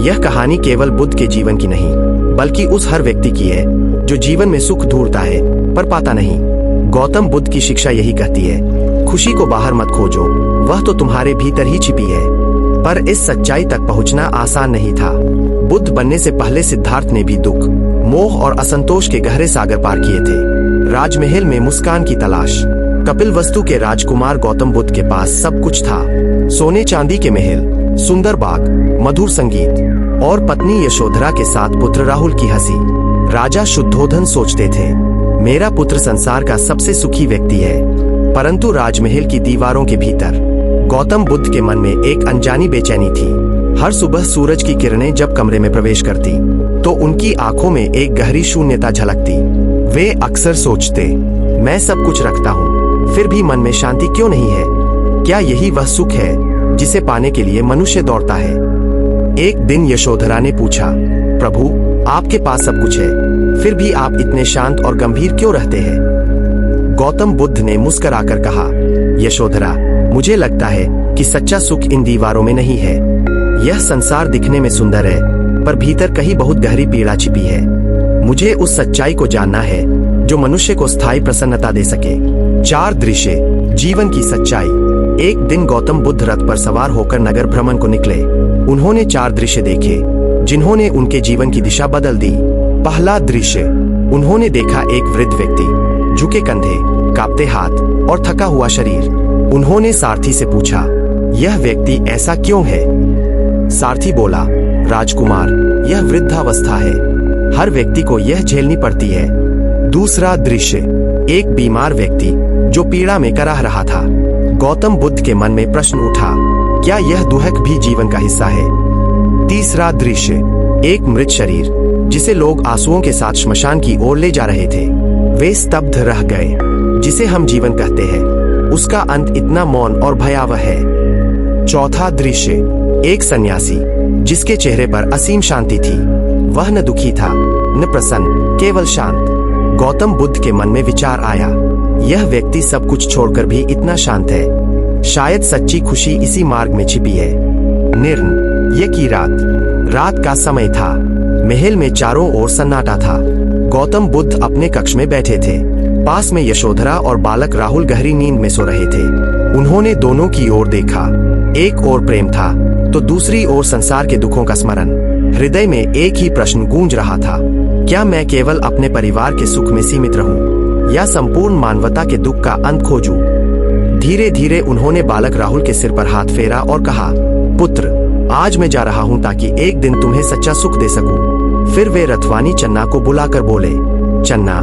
यह कहानी केवल बुद्ध के जीवन की नहीं, बल्कि उस हर व्यक्ति की है जो जीवन में सुख ढूंढता है पर पाता नहीं। गौतम बुद्ध की शिक्षा यही कहती है, खुशी को बाहर मत खोजो, वह तो तुम्हारे भीतर ही छिपी है। पर इस सच्चाई तक पहुंचना आसान नहीं था। बुद्ध बनने से पहले सिद्धार्थ ने भी दुख, मोह और असंतोष के गहरे सागर पार किए थे। राजमहल में मुस्कान की तलाश। कपिलवस्तु के राजकुमार गौतम बुद्ध के पास सब कुछ था, सोने चांदी के महल, सुंदर बाग, मधुर संगीत और पत्नी यशोधरा के साथ पुत्र राहुल की हंसी। राजा शुद्धोधन सोचते थे, मेरा पुत्र संसार का सबसे सुखी व्यक्ति है। परंतु राजमहल की दीवारों के भीतर गौतम बुद्ध के मन में एक अनजानी बेचैनी थी। हर सुबह सूरज की किरणें जब कमरे में प्रवेश करती तो उनकी आंखों में एक गहरी शून्यता झलकती। वे अक्सर सोचते, मैं सब कुछ रखता हूँ, फिर भी मन में शांति क्यों नहीं है? क्या यही वह सुख है जिसे पाने के लिए मनुष्य दौड़ता है? एक दिन यशोधरा ने पूछा, प्रभु, आपके पास सब कुछ है, फिर भी आप इतने शांत और गंभीर क्यों रहते हैं? गौतम बुद्ध ने मुस्कुराकर कहा, यशोधरा, मुझे लगता है कि सच्चा सुख इन दीवारों में नहीं है। यह संसार दिखने में सुंदर है, पर भीतर कहीं बहुत गहरी पीड़ा छिपी है। मुझे उस सच्चाई को जानना है जो मनुष्य को स्थायी प्रसन्नता दे सके। 4 दृश्य, जीवन की सच्चाई। एक दिन गौतम बुद्ध रथ पर सवार होकर नगर भ्रमण को निकले। उन्होंने 4 दृश्य देखे जिन्होंने उनके जीवन की दिशा बदल दी। पहला दृश्य, उन्होंने देखा एक वृद्ध व्यक्ति, झुके कंधे, कांपते हाथ और थका हुआ शरीर। उन्होंने सारथी से पूछा, यह व्यक्ति ऐसा क्यों है? सारथी बोला, राजकुमार, यह वृद्धावस्था है, हर व्यक्ति को यह झेलनी पड़ती है। दूसरा दृश्य, एक बीमार व्यक्ति जो पीड़ा में कराह रहा था। गौतम बुद्ध के मन में प्रश्न उठा, क्या यह दुख भी जीवन का हिस्सा है? तीसरा दृश्य, एक मृत शरीर जिसे लोग आंसुओं के साथ श्मशान की ओर ले जा रहे थे। वे स्तब्ध रह गए। जिसे हम जीवन कहते हैं, उसका अंत इतना मौन और भयावह है। चौथा दृश्य, एक सन्यासी जिसके चेहरे पर असीम शांति थी। वह न दुखी था, न प्रसन्न, केवल शांत। गौतम बुद्ध के मन में विचार आया, यह व्यक्ति सब कुछ छोड़कर भी इतना शांत है। शायद सच्ची खुशी इसी मार्ग में छिपी है। निर्णय की रात का समय था। महल में चारों ओर सन्नाटा था। गौतम बुद्ध अपने कक्ष में बैठे थे। पास में यशोधरा और बालक राहुल गहरी नींद में सो रहे थे। उन्होंने दोनों की ओर देखा। एक ओर प्रेम था तो दूसरी ओर संसार के दुखों का स्मरण। हृदय में एक ही प्रश्न गूंज रहा था, क्या मैं केवल अपने परिवार के सुख में सीमित रहूं या संपूर्ण मानवता के दुख का अंत खोजूं? धीरे धीरे उन्होंने बालक राहुल के सिर पर हाथ फेरा और कहा, पुत्र, आज मैं जा रहा हूं ताकि एक दिन तुम्हें सच्चा सुख दे सकूं। फिर वे रथवानी चन्ना को बुलाकर बोले, चन्ना,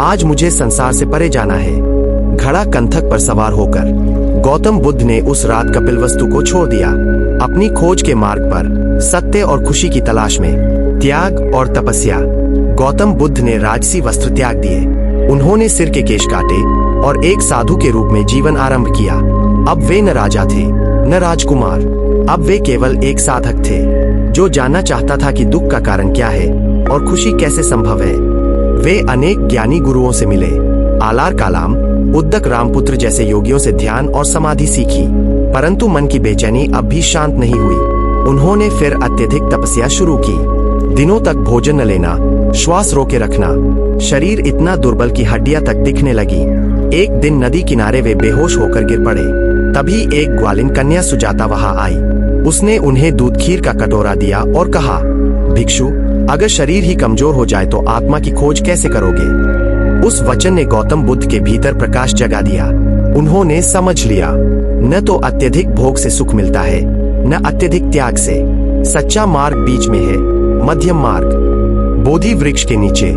आज मुझे संसार से परे जाना है। घड़ा कंथक पर सवार होकर गौतम बुद्ध ने उस रात कपिलवस्तु को छोड़ दिया। अपनी खोज के मार्ग पर, सत्य और खुशी की तलाश में, त्याग और तपस्या। गौतम बुद्ध ने राजसी वस्त्र त्याग दिए। उन्होंने सिर के केश काटे और एक साधु के रूप में जीवन आरंभ किया। अब वे न राजा थे, न राजकुमार, अब वे केवल एक साधक थे जो जानना चाहता था कि दुख का कारण क्या है और खुशी कैसे संभव है। वे अनेक ज्ञानी गुरुओं से मिले, आलार कालाम, उद्दक रामपुत्र जैसे योगियों से ध्यान और समाधि सीखी, परंतु मन की बेचैनी अब भी शांत नहीं हुई। उन्होंने फिर अत्यधिक तपस्या शुरू की। दिनों तक भोजन न लेना, श्वास रोके रखना, शरीर इतना दुर्बल कि हड्डियां तक दिखने लगी। एक दिन नदी किनारे वे बेहोश होकर गिर पड़े। तभी एक ग्वालिन कन्या सुजाता वहां आई। उसने उन्हें दूध खीर का कटोरा दिया और कहा, भिक्षु, अगर शरीर ही कमजोर हो जाए तो आत्मा की खोज कैसे करोगे? उस वचन ने गौतम बुद्ध के भीतर प्रकाश जगा दिया। उन्होंने समझ लिया, न तो अत्यधिक भोग से सुख मिलता है, न अत्यधिक त्याग से। सच्चा मार्ग बीच में है, मध्यम मार्ग। बोधि वृक्ष के नीचे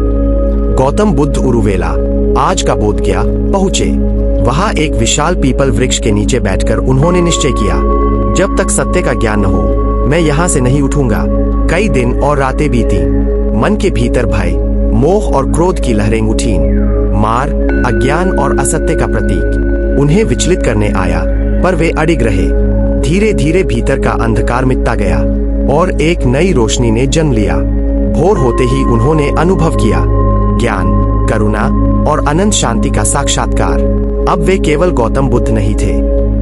गौतम बुद्ध उरुवेला, आज का बोध गया, पहुँचे। वहां एक विशाल पीपल वृक्ष के नीचे बैठकर उन्होंने निश्चय किया, जब तक सत्य का ज्ञान न हो, मैं यहाँ से नहीं उठूंगा। कई दिन और रातें बीती। मन के भीतर भय, मोह और क्रोध की लहरें उठीं। मार, अज्ञान और असत्य का प्रतीक उन्हें विचलित करने आया, पर वे अडिग रहे। धीरे धीरे भीतर का अंधकार मिटता गया और एक नई रोशनी ने जन्म लिया। भोर होते ही उन्होंने अनुभव किया ज्ञान, करुणा और अनंत शांति का साक्षात्कार। अब वे केवल गौतम बुद्ध नहीं थे,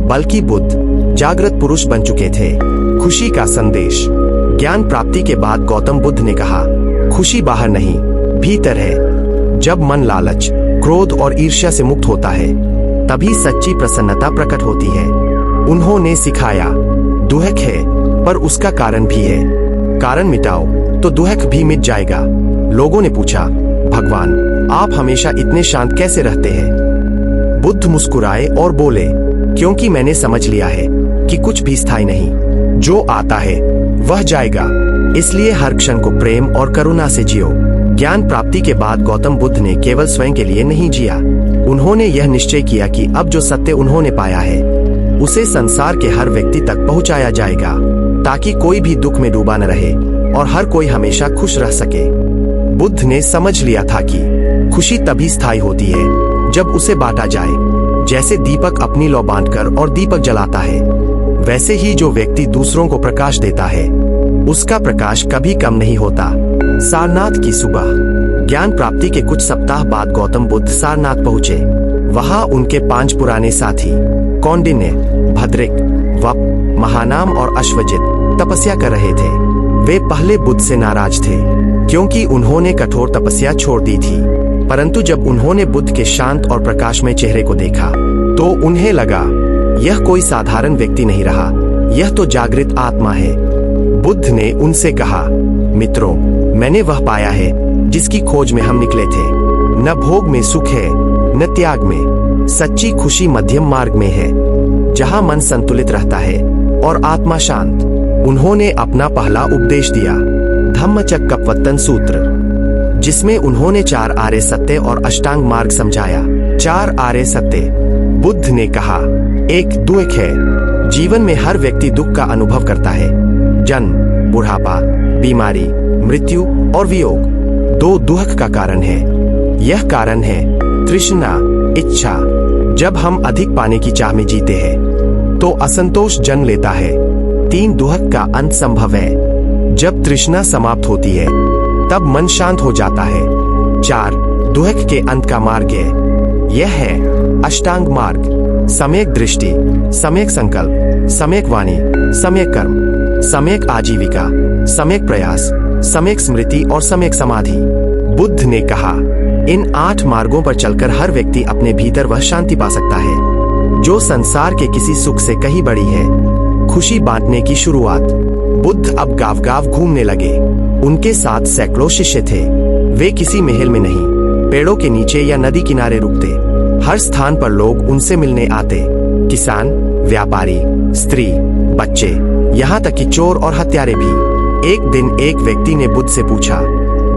बल्कि बुद्ध, जागृत पुरुष बन चुके थे। खुशी का संदेश, ज्ञान प्राप्ति के बाद गौतम बुद्ध ने कहा, खुशी बाहर नहीं, भीतर है। जब मन लालच, क्रोध और ईर्ष्या से मुक्त होता है, तभी सच्ची प्रसन्नता प्रकट होती है। उन्होंने सिखाया, दुहक है पर उसका कारण भी है। कारण मिटाओ तो दुहक भी मिट जाएगा। लोगों ने पूछा, भगवान आप हमेशा इतने शांत कैसे रहते हैं? बुद्ध मुस्कुराए और बोले, क्योंकि मैंने समझ लिया है कि कुछ भी स्थायी नहीं, जो आता है वह जाएगा, इसलिए हर क्षण को प्रेम और करुणा से जियो। ज्ञान प्राप्ति के बाद गौतम बुद्ध ने केवल स्वयं के लिए नहीं जिया। उन्होंने यह निश्चय किया कि अब जो सत्य उन्होंने पाया है उसे संसार के हर व्यक्ति तक पहुंचाया जाएगा, ताकि कोई भी दुख में डूबा न रहे और हर कोई हमेशा खुश रह सके। बुद्ध ने समझ लिया था कि खुशी तभी स्थायी होती है जब उसे बांटा जाए। जैसे दीपक अपनी लौ बांटकर और दीपक जलाता है, वैसे ही जो व्यक्ति दूसरों को प्रकाश देता है उसका प्रकाश कभी कम नहीं होता। सारनाथ की सुबह। ज्ञान प्राप्ति के कुछ सप्ताह बाद गौतम बुद्ध सारनाथ पहुंचे। वहां उनके 5 पुराने साथी कौंडिन्य, भद्रिक, वप, महानाम और अश्वजित तपस्या कर रहे थे। वे पहले बुद्ध से नाराज थे क्योंकि उन्होंने कठोर तपस्या छोड़ दी थी, परंतु जब उन्होंने बुद्ध के शांत और प्रकाशमय चेहरे को देखा तो उन्हें लगा यह कोई साधारण व्यक्ति नहीं रहा, यह तो जागृत आत्मा है। बुद्ध ने उनसे कहा, मित्रों, मैंने वह पाया है जिसकी खोज में हम निकले थे। न भोग में सुख है न त्याग में, सच्ची खुशी मध्यम मार्ग में है, जहां मन संतुलित रहता है और आत्मा शांत। उन्होंने अपना पहला उपदेश दिया, धम्मचक्कपवत्तन सूत्र, जिसमें उन्होंने 4 आर्य सत्य और अष्टांग मार्ग समझाया। 4 आर्य सत्य। बुद्ध ने कहा, 1 दुख है, जीवन में हर व्यक्ति दुख का अनुभव करता है, जन्म, बुढ़ापा, बीमारी, मृत्यु और वियोग। 2 दुख का कारण है, यह कारण है तृष्णा, इच्छा। जब हम अधिक पाने की चाह में जीते हैं तो असंतोष जन्म लेता है। 3 दुख का अंत संभव है, जब तृष्णा समाप्त होती है तब मन शांत हो जाता है। 4 दुख के अंत का मार्ग है, यह है अष्टांग मार्ग, सम्यक दृष्टि, सम्यक संकल्प, सम्यक वाणी, सम्यक कर्म, सम्यक आजीविका, सम्यक प्रयास, सम्यक स्मृति और सम्यक समाधि। बुद्ध ने कहा, इन 8 मार्गों पर चलकर हर व्यक्ति अपने भीतर वह शांति पा सकता है जो संसार के किसी सुख से कहीं बड़ी है। खुशी बांटने की शुरुआत। बुद्ध अब गांव गांव घूमने लगे। उनके साथ सैकड़ों शिष्य थे। वे किसी महल में नहीं, पेड़ों के नीचे या नदी किनारे रुकते। हर स्थान पर लोग उनसे मिलने आते, किसान, व्यापारी, स्त्री, बच्चे, यहाँ तक कि चोर और हत्यारे भी। एक दिन एक व्यक्ति ने बुद्ध से पूछा,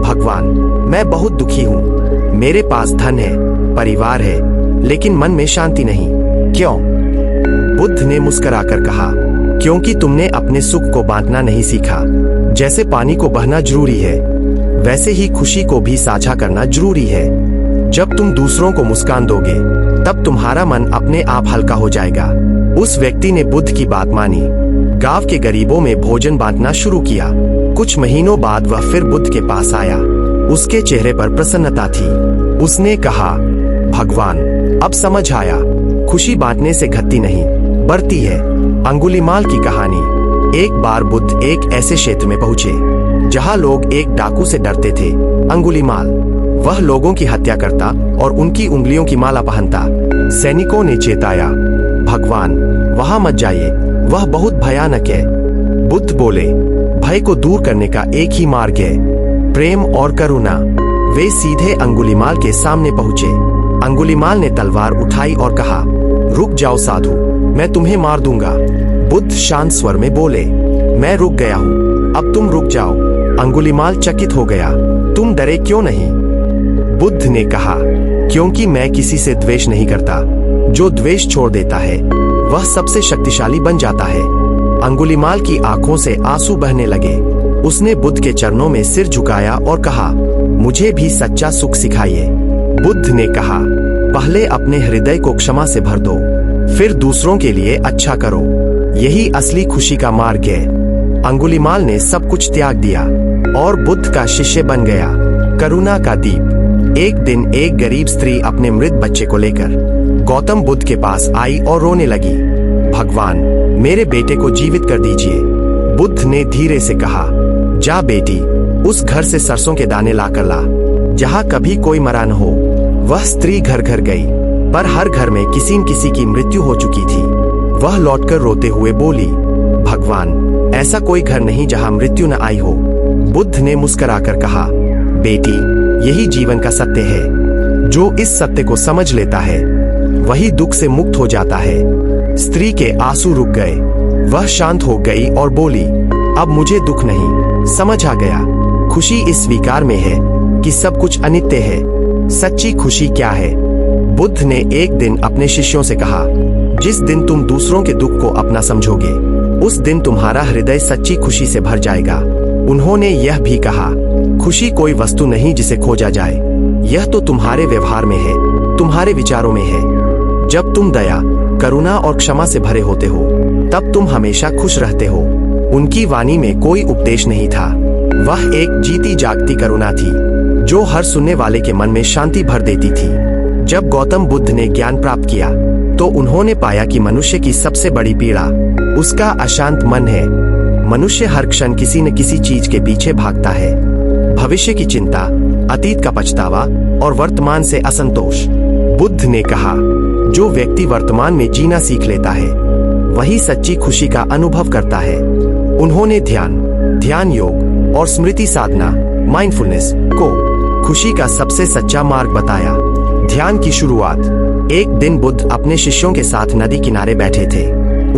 भगवान, मैं बहुत दुखी हूँ। मेरे पास धन है, परिवार है, लेकिन मन में शांति नहीं, क्यों? बुद्ध ने मुस्कुराकर कहा, क्योंकि तुमने अपने सुख को बांटना नहीं सीखा। जैसे पानी को बहना जरूरी है, वैसे ही खुशी को भी साझा करना जरूरी है। जब तुम दूसरों को मुस्कान दोगे, तब तुम्हारा मन अपने आप हल्का हो जाएगा। उस व्यक्ति ने बुद्ध की बात मानी। गांव के गरीबों में भोजन बांटना शुरू किया। कुछ महीनों बाद वह फिर बुद्ध के पास आया। उसके चेहरे पर प्रसन्नता थी। उसने कहा, भगवान, अब समझ आया, खुशी बांटने से घटती नहीं, बढ़ती है। अंगुलीमाल की कहानी। एक बार बुद्ध एक ऐसे क्षेत्र में पहुंचे जहां लोग एक डाकू से डरते थे, अंगुलीमाल। वह लोगों की हत्या करता और उनकी उंगलियों की माला पहनता। सैनिकों ने चेताया, भगवान, वहां मत जाइए, वह बहुत भयानक है। बुद्ध बोले, भय को दूर करने का एक ही मार्ग है, प्रेम और करुणा। वे सीधे अंगुलीमाल के सामने पहुंचे। अंगुलीमाल ने तलवार उठाई और कहा, रुक जाओ साधु, मैं तुम्हें मार दूंगा। बुद्ध शांत स्वर में बोले, मैं रुक गया हूँ, अब तुम रुक जाओ। अंगुलीमाल चकित हो गया, तुम डरे क्यों नहीं? बुद्ध ने कहा, क्योंकि मैं किसी से द्वेष नहीं करता। जो द्वेष छोड़ देता है वह सबसे शक्तिशाली बन जाता है। अंगुलीमाल की आंखों से आंसू बहने लगे। उसने बुद्ध के चरणों में सिर झुकाया और कहा, मुझे भी सच्चा सुख सिखाइए। बुद्ध ने कहा, पहले अपने हृदय को क्षमा से भर दो, फिर दूसरों के लिए अच्छा करो, यही असली खुशी का मार्ग है। अंगुलीमाल ने सब कुछ त्याग दिया और बुद्ध का शिष्य बन गया। करुणा का दीप। एक दिन एक गरीब स्त्री अपने मृत बच्चे को लेकर गौतम बुद्ध के पास आई और रोने लगी, भगवान, मेरे बेटे को जीवित कर दीजिए। बुद्ध ने धीरे से कहा, जा बेटी, उस घर से सरसों के दाने लाकर ला, जहाँ कभी कोई मरा न हो। वह स्त्री घर घर गई, पर हर घर में किसी न किसी की मृत्यु हो चुकी थी। वह लौटकर रोते हुए बोली, भगवान, ऐसा कोई घर नहीं जहाँ मृत्यु न आई हो। बुद्ध ने मुस्कुराकर कहा, बेटी, यही जीवन का सत्य है। जो इस सत्य को समझ लेता है वही दुख से मुक्त हो जाता है। स्त्री के आंसू रुक गए, वह शांत हो गई और बोली, अब मुझे दुख नहीं, समझ आ गया। खुशी इस स्वीकार में है कि सब कुछ अनित्य है। सच्ची खुशी क्या है? बुद्ध ने एक दिन अपने शिष्यों से कहा, जिस दिन तुम दूसरों के दुख को अपना समझोगे, उस दिन तुम्हारा हृदय सच्ची खुशी से भर जाएगा। उन्होंने यह भी कहा, खुशी कोई वस्तु नहीं जिसे खोजा जाए, यह तो तुम्हारे व्यवहार में है, तुम्हारे विचारों में है। जब तुम दया, करुणा और क्षमा से भरे होते हो, तब तुम हमेशा खुश रहते हो। उनकी वाणी में कोई उपदेश नहीं था, वह एक जीती जागती करुणा थी, जो हर सुनने वाले के मन में शांति भर देती थी। जब गौतम बुद्ध ने ज्ञान प्राप्त किया, तो उन्होंने पाया कि मनुष्य की सबसे बड़ी पीड़ा उसका अशांत मन है। मनुष्य हर क्षण किसी न किसी चीज के पीछे भागता है, भविष्य की चिंता, अतीत का पछतावा और वर्तमान से असंतोष। बुद्ध ने कहा, जो व्यक्ति वर्तमान में जीना सीख लेता है, वही सच्ची खुशी का अनुभव करता है। उन्होंने ध्यान योग और स्मृति साधना, माइंडफुलनेस को खुशी का सबसे सच्चा मार्ग बताया। ध्यान की शुरुआत। एक दिन बुद्ध अपने शिष्यों के साथ नदी किनारे बैठे थे।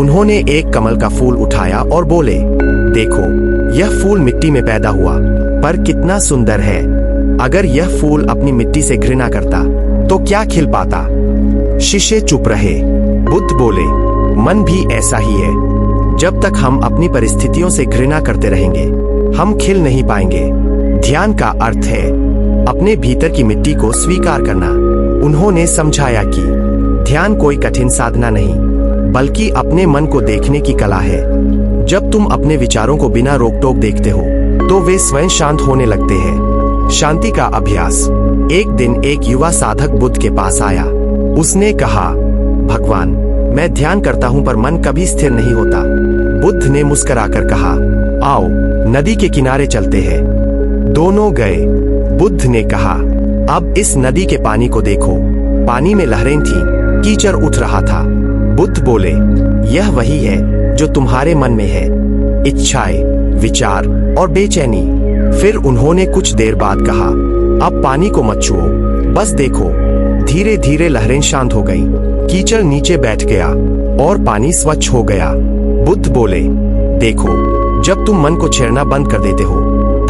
उन्होंने एक कमल का फूल उठाया और बोले, देखो, यह फूल मिट्टी में पैदा हुआ, पर कितना सुंदर है। अगर यह फूल अपनी मिट्टी से घृणा करता तो क्या खिल पाता? शिष्य चुप रहे। बुद्ध बोले, मन भी ऐसा ही है। जब तक हम अपनी परिस्थितियों से घृणा करते रहेंगे, हम खिल नहीं पाएंगे। ध्यान का अर्थ है अपने भीतर की मिट्टी को स्वीकार करना। उन्होंने समझाया कि ध्यान कोई कठिन साधना नहीं, बल्कि अपने मन को देखने की कला है। जब तुम अपने विचारों को बिना रोक टोक देखते हो, तो वे स्वयं शांत होने लगते हैं। शांति का अभ्यास। एक दिन एक युवा साधक बुद्ध के पास आया। उसने कहा, भगवान, मैं ध्यान करता हूँ पर मन कभी स्थिर नहीं होता। बुद्ध ने मुस्कुराकर कहा, आओ नदी के किनारे चलते हैं। दोनों गए। बुद्ध ने कहा, अब इस नदी के पानी को देखो। पानी में लहरें थीं, कीचड़ उठ रहा था। बुद्ध बोले, यह वही है जो तुम्हारे मन में है, इच्छाएं, विचार और बेचैनी। फिर उन्होंने कुछ देर बाद कहा, अब पानी को मत छुओ, बस देखो। धीरे धीरे लहरें शांत हो गईं, कीचड़ नीचे बैठ गया और पानी स्वच्छ हो गया। बुद्ध बोले, देखो, जब तुम मन को छेड़ना बंद कर देते हो,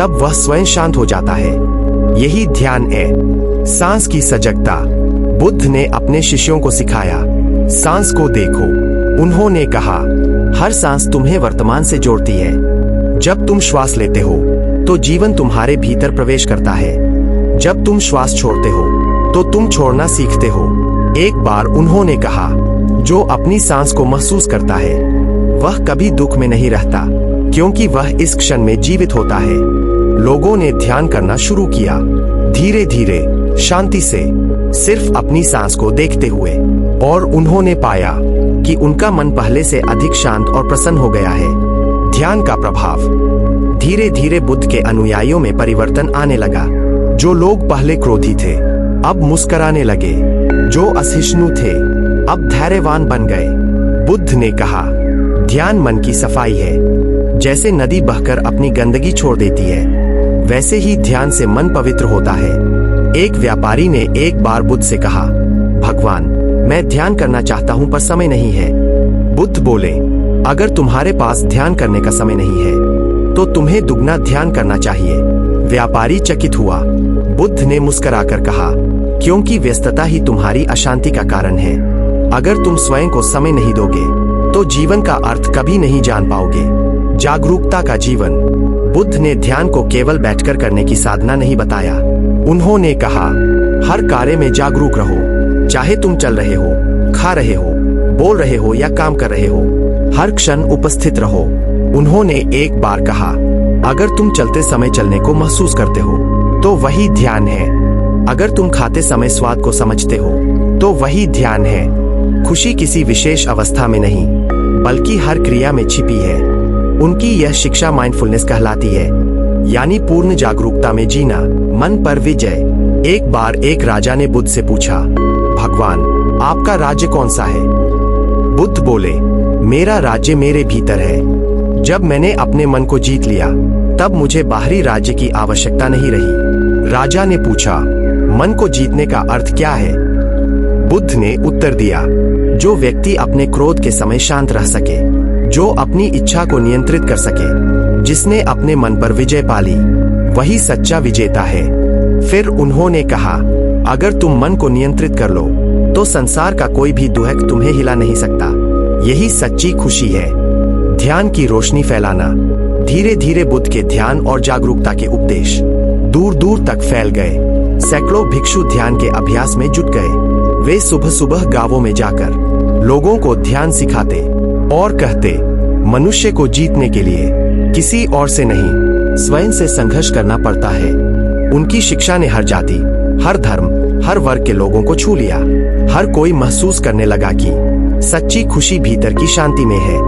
तब वह स्वयं शांत हो जाता है। यही ध्यान है। सांस की सजगता। बुद्ध ने अपने शिष्यों को सिखाया, सांस को देखो। उन्होंने कहा, हर सांस तुम्हें वर्तमान से जोड़ती है। जब तुम श्वास लेते हो, तो जीवन तुम्हारे भीतर प्रवेश करता है। जब तुम श्वास छोड़ते हो, तो तुम छोड़ना सीखते हो। एक बार उन्होंने कहा, जो अपनी सांस को महसूस करता है, वह कभी दुख में नहीं रहता, क्योंकि वह इस क्षण में जीवित होता है। लोगों ने ध्यान करना शुरू किया, धीरे धीरे, शांति से, सिर्फ अपनी सांस को देखते हुए, और उन्होंने पाया कि उनका मन पहले से अधिक शांत और प्रसन्न हो गया है। ध्यान का प्रभाव। धीरे धीरे बुद्ध के अनुयायियों में परिवर्तन आने लगा। जो लोग पहले क्रोधी थे, अब मुस्कुराने लगे। जो असहिष्णु थे, अब धैर्यवान बन गए। बुद्ध ने कहा, ध्यान मन की सफाई है। जैसे नदी बहकर अपनी गंदगी छोड़ देती है, वैसे ही ध्यान से मन पवित्र होता है। एक व्यापारी ने एक बार बुद्ध से कहा, भगवान, मैं ध्यान करना चाहता हूं पर समय नहीं है। बुद्ध बोले, अगर तुम्हारे पास ध्यान करने का समय नहीं है, तो तुम्हें दुगना ध्यान करना चाहिए। व्यापारी चकित हुआ। बुद्ध ने मुस्कुराकर कहा, क्योंकि व्यस्तता ही तुम्हारी अशांति का कारण है। अगर तुम स्वयं को समय नहीं दोगे, तो जीवन का अर्थ कभी नहीं जान पाओगे। जागरूकता का जीवन। बुद्ध ने ध्यान को केवल बैठकर करने की साधना नहीं बताया। उन्होंने कहा, हर कार्य में जागरूक रहो, चाहे तुम चल रहे हो, खा रहे हो, बोल रहे हो या काम कर रहे हो, हर क्षण उपस्थित रहो। उन्होंने एक बार कहा, अगर तुम चलते समय चलने को महसूस करते हो, तो वही ध्यान है। अगर तुम खाते समय स्वाद को समझते हो, तो वही ध्यान है। खुशी किसी विशेष अवस्था में नहीं, बल्कि हर क्रिया में छिपी है। उनकी यह शिक्षा माइंडफुलनेस कहलाती है, यानी पूर्ण जागरूकता में जीना, मन पर विजय। एक बार एक राजा ने बुद्ध से पूछा, भगवान, आपका राज्य कौन सा है? बुद्ध बोले, मेरा राज्य मेरे भीतर है। जब मैंने अपने मन को जीत लिया, तब मुझे बाहरी राज्य की आवश्यकता नहीं रही। राजा ने पूछा, मन को जीतने का अर्थ क्या है? बुद्ध ने उत्तर दिया, जो व्यक्ति अपने क्रोध के समय शांत रह सके, जो अपनी इच्छा को नियंत्रित कर सके, जिसने अपने मन पर विजय पाली, वही सच्चा विजेता है। फिर उन्होंने कहा, अगर तुम मन को नियंत्रित कर लो, तो संसार का कोई भी दुहक तुम्हें हिला नहीं सकता। यही सच्ची खुशी है। ध्यान की रोशनी फैलाना। धीरे धीरे बुद्ध के ध्यान और जागरूकता के उपदेश दूर दूर तक फैल गए। सैकड़ों भिक्षु ध्यान के अभ्यास में जुट गए। वे सुबह सुबह गांवों में जाकर लोगों को ध्यान सिखाते और कहते, मनुष्य को जीतने के लिए किसी और से नहीं, स्वयं से संघर्ष करना पड़ता है। उनकी शिक्षा ने हर जाति, हर धर्म, हर वर्ग के लोगों को छू लिया। हर कोई महसूस करने लगा कि सच्ची खुशी भीतर की शांति में है।